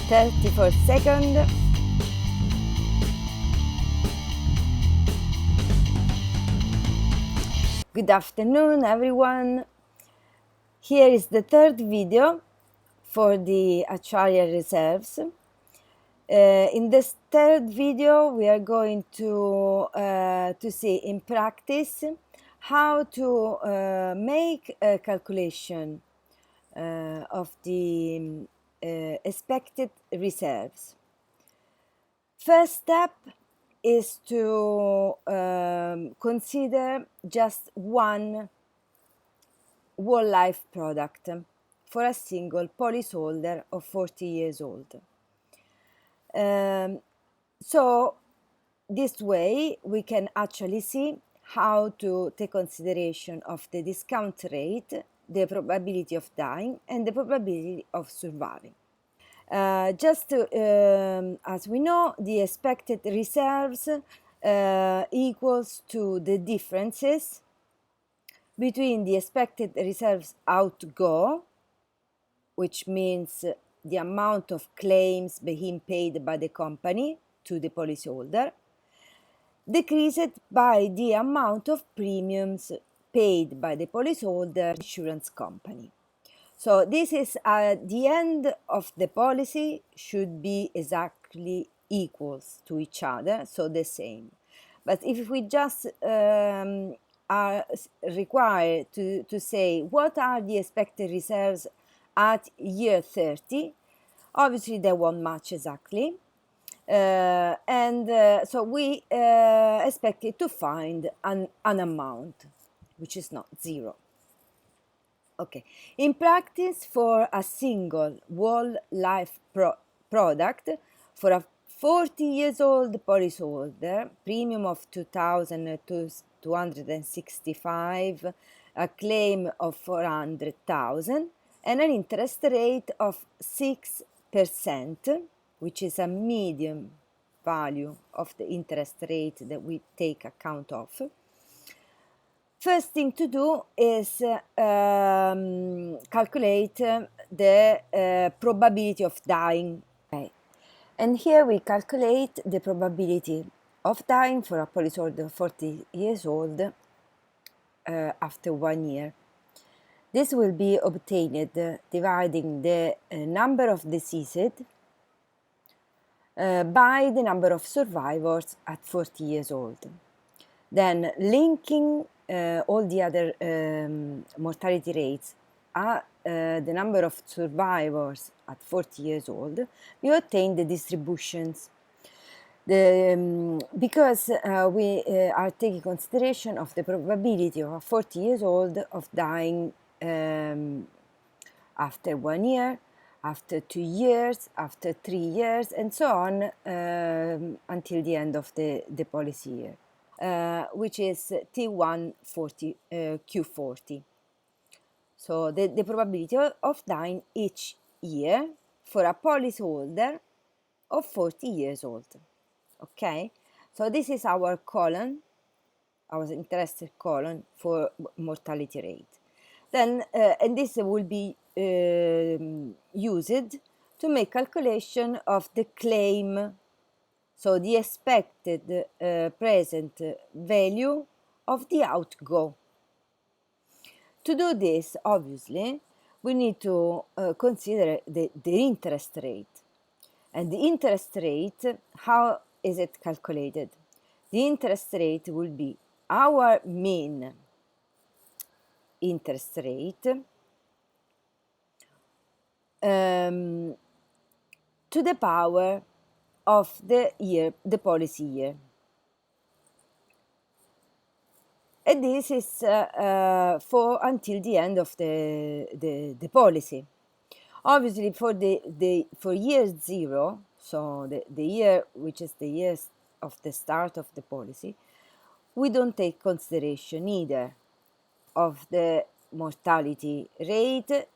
34 seconds. Good afternoon, everyone. Here is the third video for the actuarial reserves. In this third video, we are going to see in practice how to make a calculation of the expected reserves. First step is to consider just one whole life product for a single policyholder of 40 years old. So this way we can actually see how to take consideration of the discount rate, the probability of dying, and the probability of surviving. As we know, the expected reserves equals to the differences between the expected reserves outgo, which means the amount of claims being paid by the company to the policyholder, decreased by the amount of premiums paid by the policyholder insurance company. So this is at the end of the policy should be exactly equals to each other, so the same. But if we just are required to say what are the expected reserves at year 30, obviously they won't match exactly. So we expected to find an amount which is not zero. Okay, in practice, for a single whole life product, for a 40 years old policyholder, premium of 2,265, a claim of 400,000, and an interest rate of 6%, which is a medium value of the interest rate that we take account of. First thing to do is calculate the probability of dying. Okay. And here we calculate the probability of dying for a policyholder 40 years old after 1 year. This will be obtained dividing the number of deceased by the number of survivors at 40 years old. Then linking all the other mortality rates are the number of survivors at 40 years old, we obtain the distributions. Because we are taking consideration of the probability of 40 years old of dying after 1 year, after 2 years, after 3 years, and so on until the end of the policy year. Which is T140 Q40. So the probability of dying each year for a policyholder of 40 years old. Okay, so this is our column, our interested column for mortality rate. Then, and this will be used to make calculation of the claim. So the expected present value of the outgo. To do this, obviously, we need to consider the interest rate. And the interest rate, how is it calculated? The interest rate will be our mean interest rate to the power of the year, the policy year. And this is for until the end of the policy. Obviously, for year 0, so the year which is the year of the start of the policy, we don't take consideration either of the mortality rate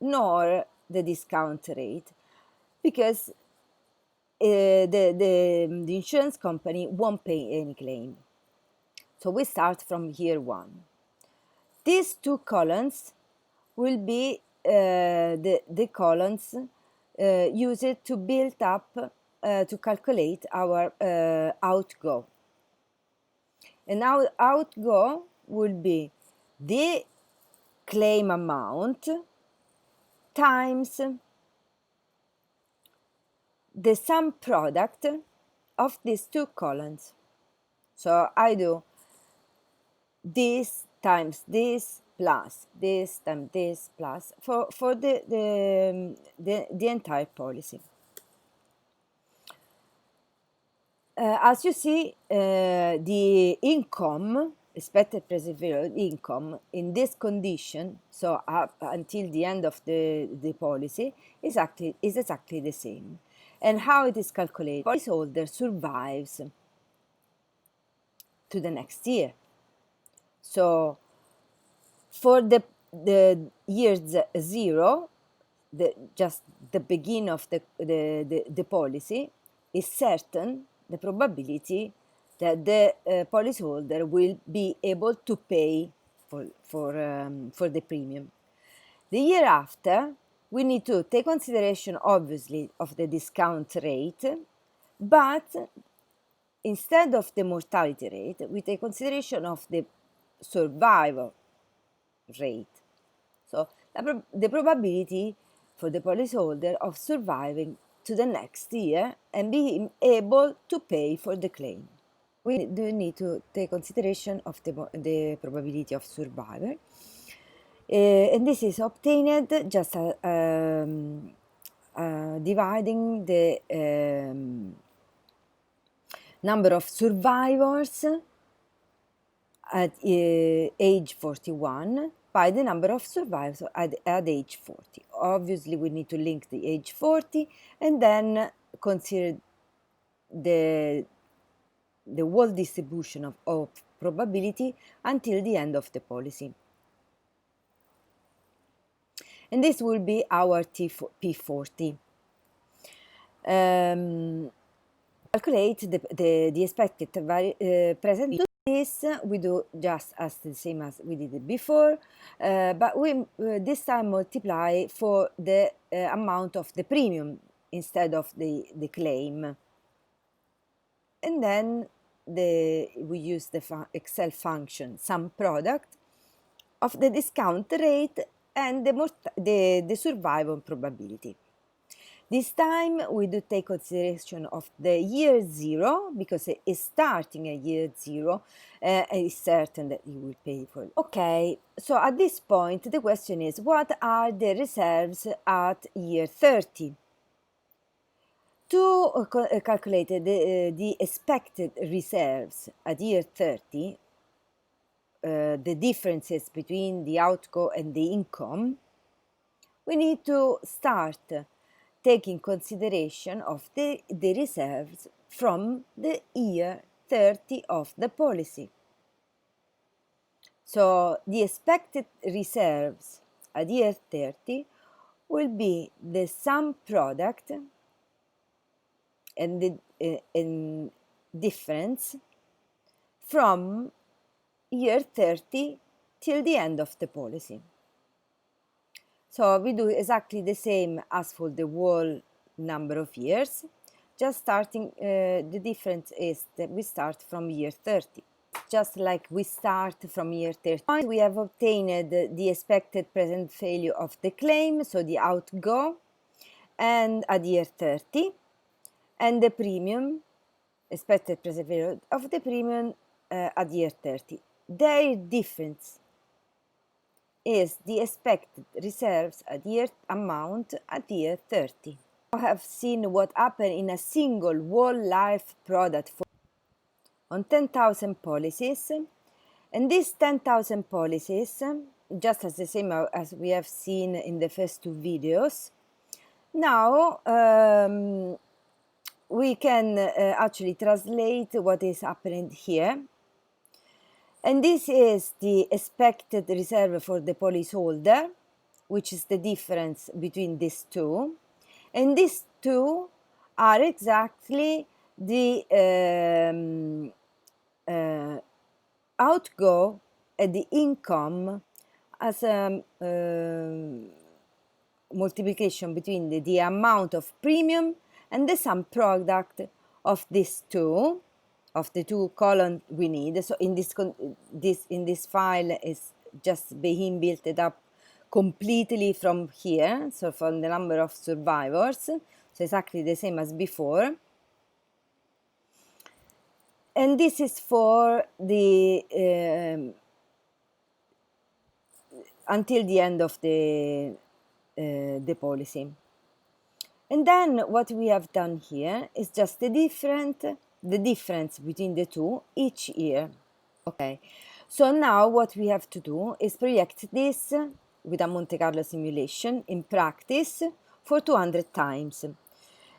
nor the discount rate, because the insurance company won't pay any claim. So we start from year 1. These two columns will be the columns use it to build up, to calculate our outgo. And our outgo will be the claim amount times the sum product of these two columns. So I do this times this plus this times this plus for the entire policy. As you see, the income, expected present value income in this condition, so up until the end of the policy, is exactly the same. And how it is calculated? Policyholder survives to the next year. So for the year zero, just the beginning of the policy, is certain the probability that the policyholder will be able to pay for the premium. The year after, we need to take consideration, obviously, of the discount rate, but instead of the mortality rate, we take consideration of the survival rate. So the probability for the policyholder of surviving to the next year and being able to pay for the claim. We do need to take consideration of the probability of survival. And this is obtained just dividing the number of survivors at age 41 by the number of survivors at age 40. Obviously, we need to link the age 40 and then consider the whole distribution of probability until the end of the policy. And this will be our P40. Calculate the expected present value. This we do just as the same as we did it before, but we this time multiply for the amount of the premium instead of the claim. And then we use the Excel function sum product of the discount rate and the survival probability. This time we do take consideration of the year zero, because it is starting at year zero, and it's certain that you will pay for it. Okay, so at this point the question is, what are the reserves at year 30? To calculate the expected reserves at year 30, the differences between the outgo and the income, we need to start taking consideration of the reserves from the year 30 of the policy. So the expected reserves at year 30 will be the sum product and the difference from year 30 till the end of the policy. So we do exactly the same as for the whole number of years, just starting, the difference is that we start from year 30. Just like we start from year 30. We have obtained the expected present value of the claim, so the outgo, and at year 30, and the premium, expected present value of the premium at year 30. Their difference is the expected reserves at year amount at year 30. We have seen what happened in a single whole life product on 10,000 policies, and these 10,000 policies, just as the same as we have seen in the first two videos, now we can actually translate what is happening here. And this is the expected reserve for the policyholder, which is the difference between these two. And these two are exactly the outgo and the income as multiplication between the amount of premium and the sum product of these two, of the two columns we need. So in this file is just being built up completely from here, so from the number of survivors, so exactly the same as before. And this is for the until the end of the policy. And then what we have done here is just the difference between the two each year. Okay, so now what we have to do is project this with a Monte Carlo simulation in practice for 200 times.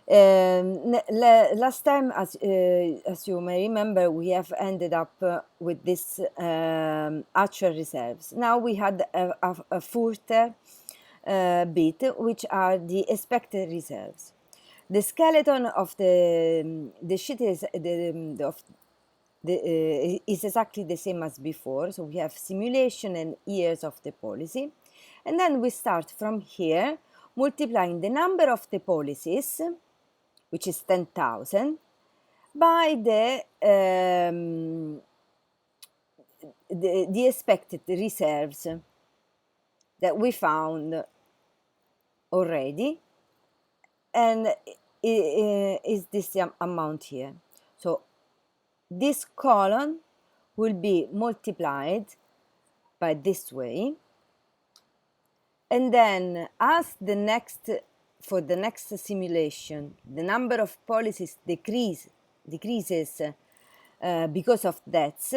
Last time, as you may remember, we have ended up with this actual reserves. Now we had a further bit, which are the expected reserves. The skeleton of the sheet is is exactly the same as before. So we have simulation and years of the policy, and then we start from here multiplying the number of the policies, which is 10,000, by the expected reserves that we found already, and is this amount here. So this column will be multiplied by this way, and then as for the next simulation, the number of policies decreases because of deaths,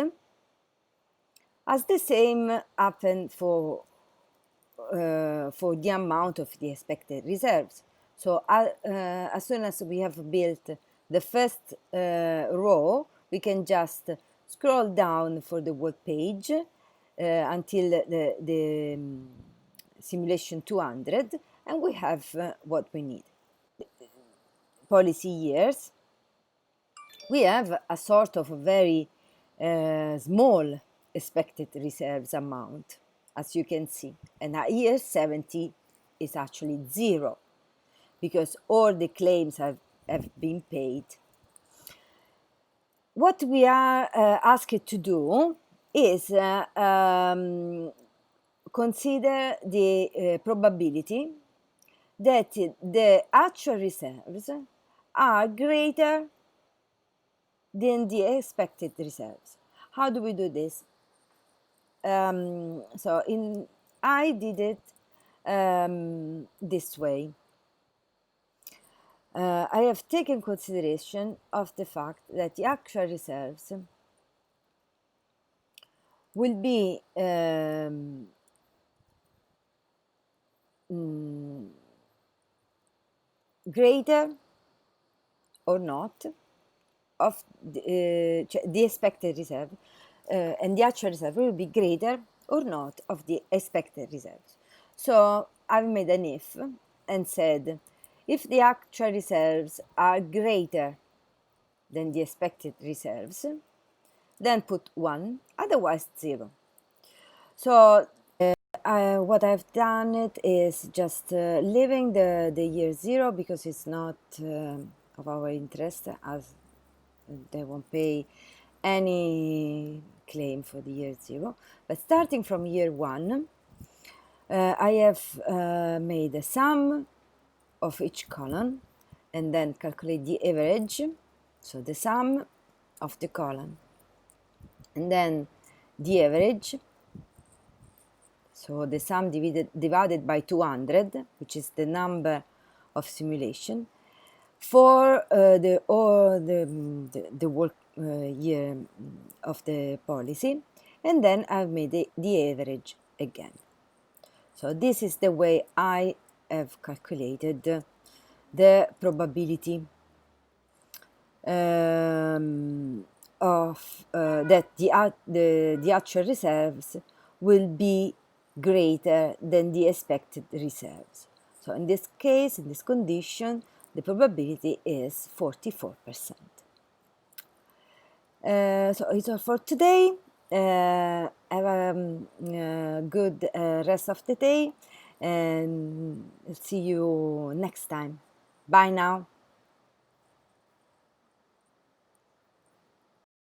as the same happened for the amount of the expected reserves. So as soon as we have built the first row, we can just scroll down for the whole page until the simulation 200, and we have what we need. Policy years, we have a sort of very small expected reserves amount, as you can see, and at year 70 is actually 0 because all the claims have been paid. What we are asked to do is consider the probability that the actual reserves are greater than the expected reserves. How do we do this? So I did it this way. I have taken consideration of the fact that the actual reserves will be greater or not of the expected reserve, and the actual reserve will be greater or not of the expected reserves. So I've made an if and said, if the actual reserves are greater than the expected reserves, then put 1, otherwise 0. So what I've done it is just leaving the year 0 because it's not of our interest, as they won't pay any claim for the year 0. But starting from year 1, I have made a sum of each column and then calculate the average, so the sum of the column, and then the average, so the sum divided by 200, which is the number of simulation, for the whole year of the policy, and then I've made the average again. So this is the way I have calculated the probability of that the actual reserves will be greater than the expected reserves. So in this case, in this condition, the probability is 44%. So it's all for today. Have a good rest of the day, and see you next time. Bye now.